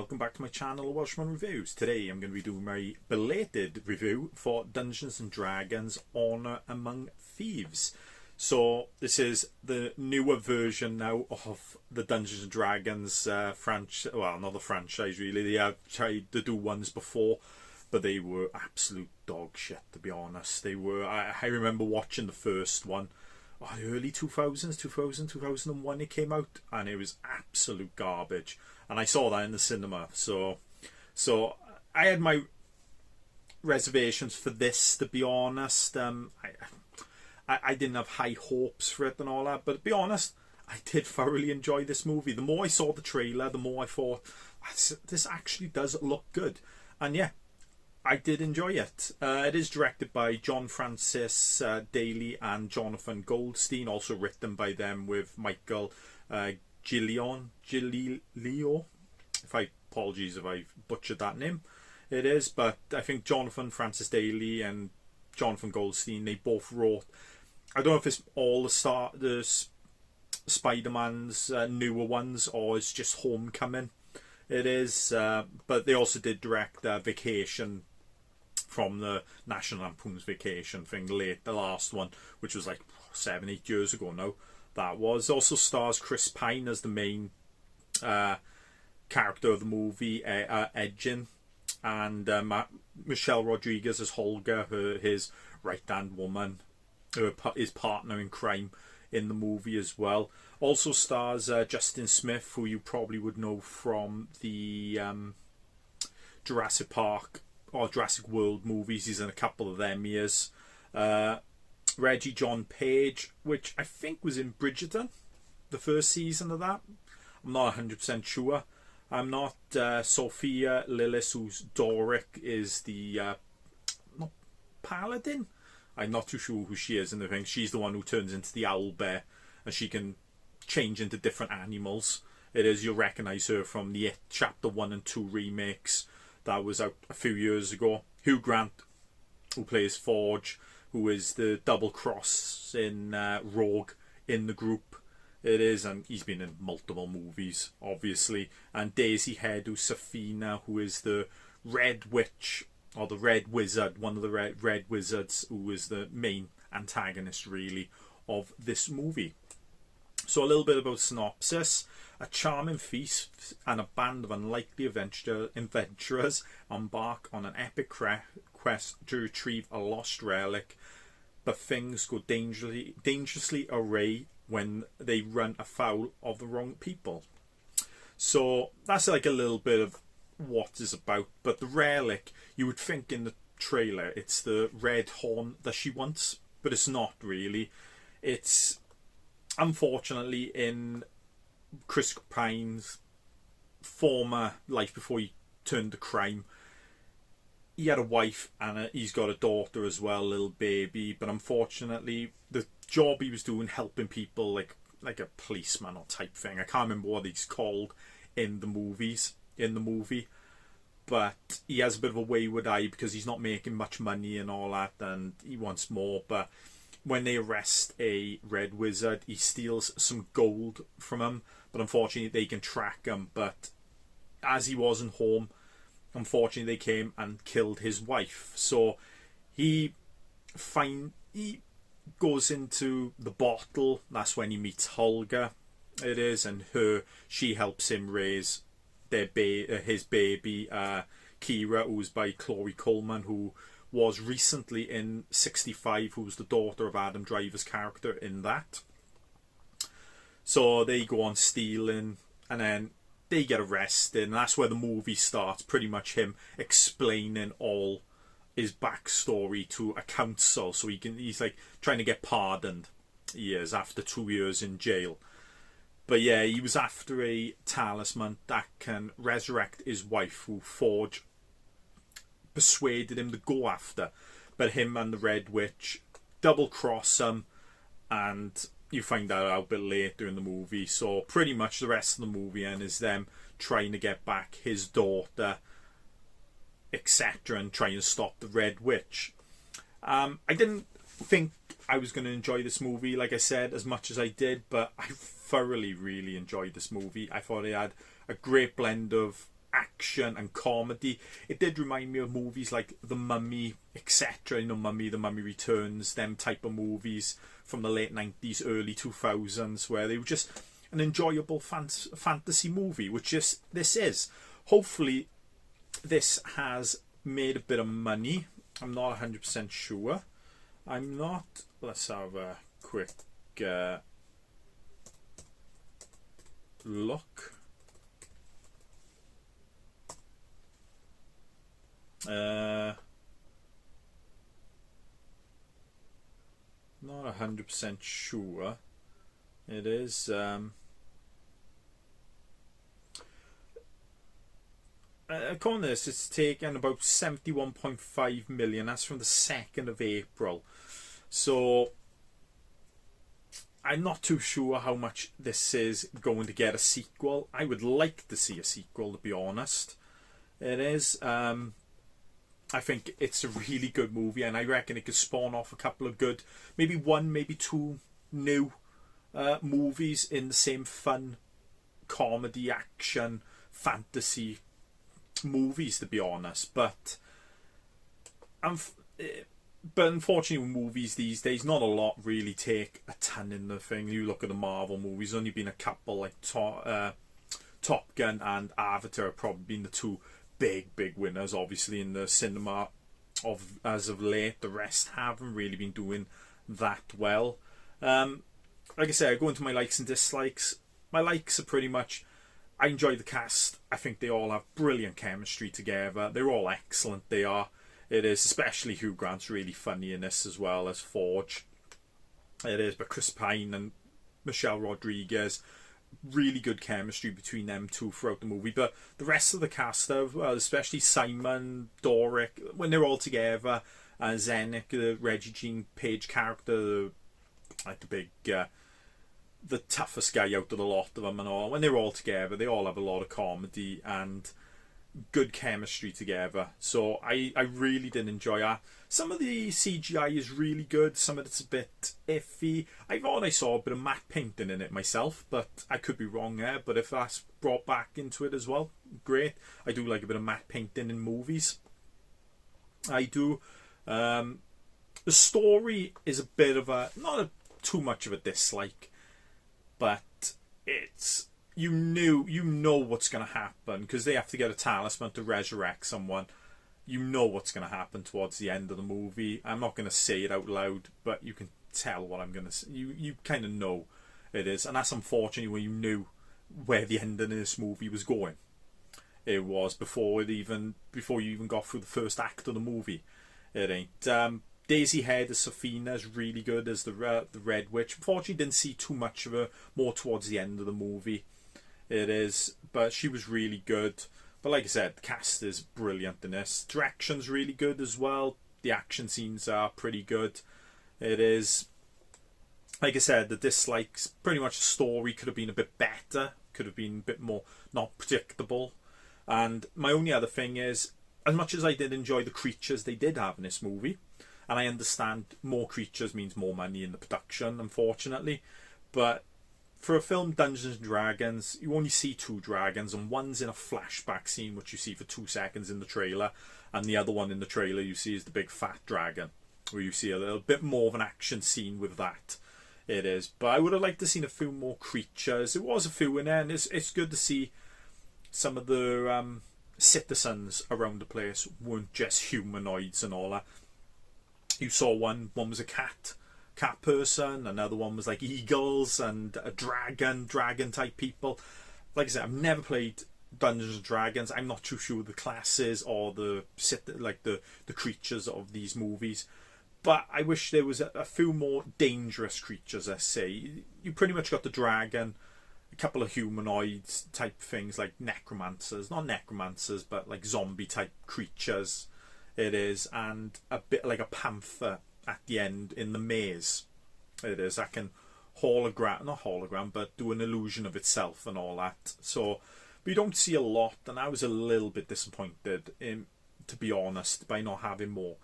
welcome back to my channel, Welshman Reviews. Today I'm going to be doing my belated review for Dungeons and Dragons Honor Among Thieves. So this is the newer version now of the Dungeons and Dragons franchise. Well, not the franchise really. They have tried to do ones before, but they were absolute dog shit, to be honest. They were. I remember watching the first one. Early 2000s, 2001 it came out, and it was absolute garbage, and I saw that in the cinema, so I had my reservations for this, to be honest. I didn't have high hopes for it and all that, but to be honest, I did thoroughly enjoy this movie. The more I saw the trailer, the more I thought, this actually does look good, and yeah, I did enjoy it. It is directed by John Francis Daly and Jonathan Goldstein, also written by them with Michael Gilio. Apologies if I butchered that name. It is, but I think Jonathan Francis Daly and Jonathan Goldstein, they both wrote. I don't know if it's all the Spider-Man's newer ones or it's just Homecoming. It is, but they also did direct Vacation from the National Lampoon's Vacation thing, the last one, which was like 7-8 years ago now. That was also stars Chris Pine as the main character of the movie, Edgin, and Michelle Rodriguez as Holga, his right-hand woman, his partner in crime in the movie as well. Also stars Justin Smith, who you probably would know from the Jurassic Park or Jurassic World movies. He's in a couple of them years. Reggie John Page, which I think was in Bridgerton, the first season of that. I'm not 100% sure. I'm not. Sophia Lillis, who's Doric, is the not Paladin. I'm not too sure who she is in the thing. She's the one who turns into the owl bear, and she can change into different animals. It is, you'll recognise her from the It Chapter 1 and 2 remakes that was out a few years ago. Hugh Grant, who plays Forge, who is the double cross in Rogue in the group. It is, and he's been in multiple movies, obviously. And Daisy Head, who's Safina, who is the Red Witch, or the Red Wizard, one of the Red Wizards, who is the main antagonist, really, of this movie. So a little bit about synopsis. A charming feast and a band of unlikely adventurers embark on an epic quest to retrieve a lost relic, but things go dangerously awry when they run afoul of the wrong people. So that's like a little bit of what it's about. But the relic, you would think in the trailer it's the red horn that she wants, but it's not really. It's, unfortunately, in Chris Pine's former life before he turned to crime, he had a wife and he's got a daughter as well, a little baby, but unfortunately the job he was doing, helping people, like a policeman or type thing, I can't remember what he's called in the movie, but he has a bit of a wayward eye because he's not making much money and all that, and he wants more. But when they arrest a red wizard, he steals some gold from him, but unfortunately they can track him. But as he wasn't home, unfortunately they came and killed his wife. So he goes into the bottle. That's when he meets Holga, it is, and she helps him raise his baby, Kira, who's by Chloe Coleman, who was recently in 65, who was the daughter of Adam Driver's character in that. So they go on stealing, and then they get arrested, and that's where the movie starts, pretty much him explaining all his backstory to a council, so he's like trying to get pardoned years after 2 years in jail. But yeah, he was after a talisman that can resurrect his wife, who Forge persuaded him to go after, but him and the Red Witch double cross him, and you find that out a bit later in the movie. So pretty much the rest of the movie is them trying to get back his daughter, etc., and trying to stop the Red Witch. I didn't think I was going to enjoy this movie, like I said, as much as I did, but I thoroughly really enjoyed this movie. I thought it had a great blend of action and comedy. It did remind me of movies like The Mummy, etc. You know, Mummy, The Mummy Returns, them type of movies from the late 90s, early 2000s, where they were just an enjoyable fantasy movie, which this is. Hopefully, this has made a bit of money. I'm not 100% sure. I'm not. Let's have a quick look. Not 100% sure. It is. According to this, it's taken about 71.5 million. That's from the 2nd of April. So I'm not too sure how much this is going to get a sequel. I would like to see a sequel, to be honest. It is. I think it's a really good movie, and I reckon it could spawn off a couple of good, maybe one, maybe two new movies in the same fun comedy, action, fantasy movies, to be honest. But unfortunately, with movies these days, not a lot really take a ton in the thing. You look at the Marvel movies, only been a couple, like Top Gun and Avatar have probably been the two big winners, obviously, in the cinema as of late. The rest haven't really been doing that well. Like I said, I go into my likes and dislikes. My likes are pretty much, I enjoy the cast. I think they all have brilliant chemistry together. They're all excellent. They are. It is, especially Hugh Grant's really funny in this as well as Forge. It is, but Chris Pine and Michelle Rodriguez, really good chemistry between them two throughout the movie. But the rest of the cast, well, especially Simon, Doric, when they're all together, Zenik, the Reggie Jean Page character, like the big, the toughest guy out of the lot of them and all, when they're all together, they all have a lot of comedy and good chemistry together. So I really did enjoy that. Some of the CGI is really good, some of it's a bit iffy. I thought I saw a bit of matte painting in it myself, but I could be wrong there. But if that's brought back into it as well, great. I do like a bit of matte painting in movies. I do. The story is a bit of a, not too much of a dislike, but it's, you know what's going to happen, because they have to get a talisman to resurrect someone. You know what's going to happen towards the end of the movie. I'm not going to say it out loud, but you can tell what I'm going to say. You kind of know it is, and that's unfortunately when you knew where the end of this movie was going. It was before you even got through the first act of the movie. It ain't. Daisy Head as Safina is really good as the Red Witch. Unfortunately, didn't see too much of her, more towards the end of the movie. It is, but she was really good. But like I said, the cast is brilliant in this. Direction's really good as well. The action scenes are pretty good. It is, like I said, the dislikes, pretty much the story could have been a bit better. Could have been a bit more not predictable. And my only other thing is, as much as I did enjoy the creatures they did have in this movie, and I understand more creatures means more money in the production, unfortunately, but for a film Dungeons & Dragons, you only see two dragons, and one's in a flashback scene, which you see for 2 seconds in the trailer, and the other one in the trailer you see is the big fat dragon, where you see a little bit more of an action scene with that. It is. But I would have liked to have seen a few more creatures. There was a few in there, and it's good to see some of the citizens around the place weren't just humanoids and all that. You saw one was a cat person, another one was like eagles and a dragon type people. Like I said, I've never played Dungeons and Dragons. I'm not too sure the classes or the creatures of these movies, but I wish there was a few more dangerous creatures. Let's say you pretty much got the dragon, a couple of humanoids type things like necromancers, not necromancers, but like zombie type creatures. It is, and a bit like a panther at the end in the maze. It is. That can not hologram, but do an illusion of itself and all that. So, but you don't see a lot, and I was a little bit disappointed, to be honest, by not having more.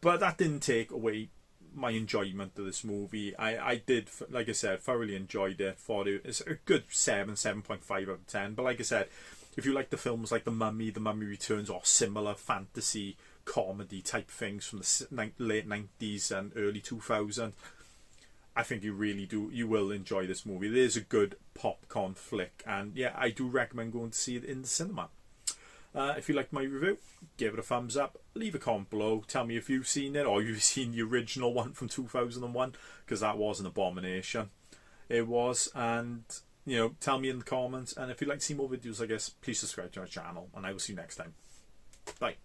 But that didn't take away my enjoyment of this movie. I did, like I said, thoroughly enjoyed it. Thought it's a good 7.5 out of 10. But like I said, if you like the films like The Mummy Returns, or similar fantasy comedy type things from the late 90s and early 2000s, I think you will enjoy this movie. It is a good popcorn flick, and yeah, I do recommend going to see it in the cinema. If you like my review, give it a thumbs up, leave a comment below, tell me if you've seen it, or you've seen the original one from 2001, because that was an abomination. It was. And tell me in the comments, and if you'd like to see more videos, I guess, please subscribe to our channel, and I will see you next time. Bye.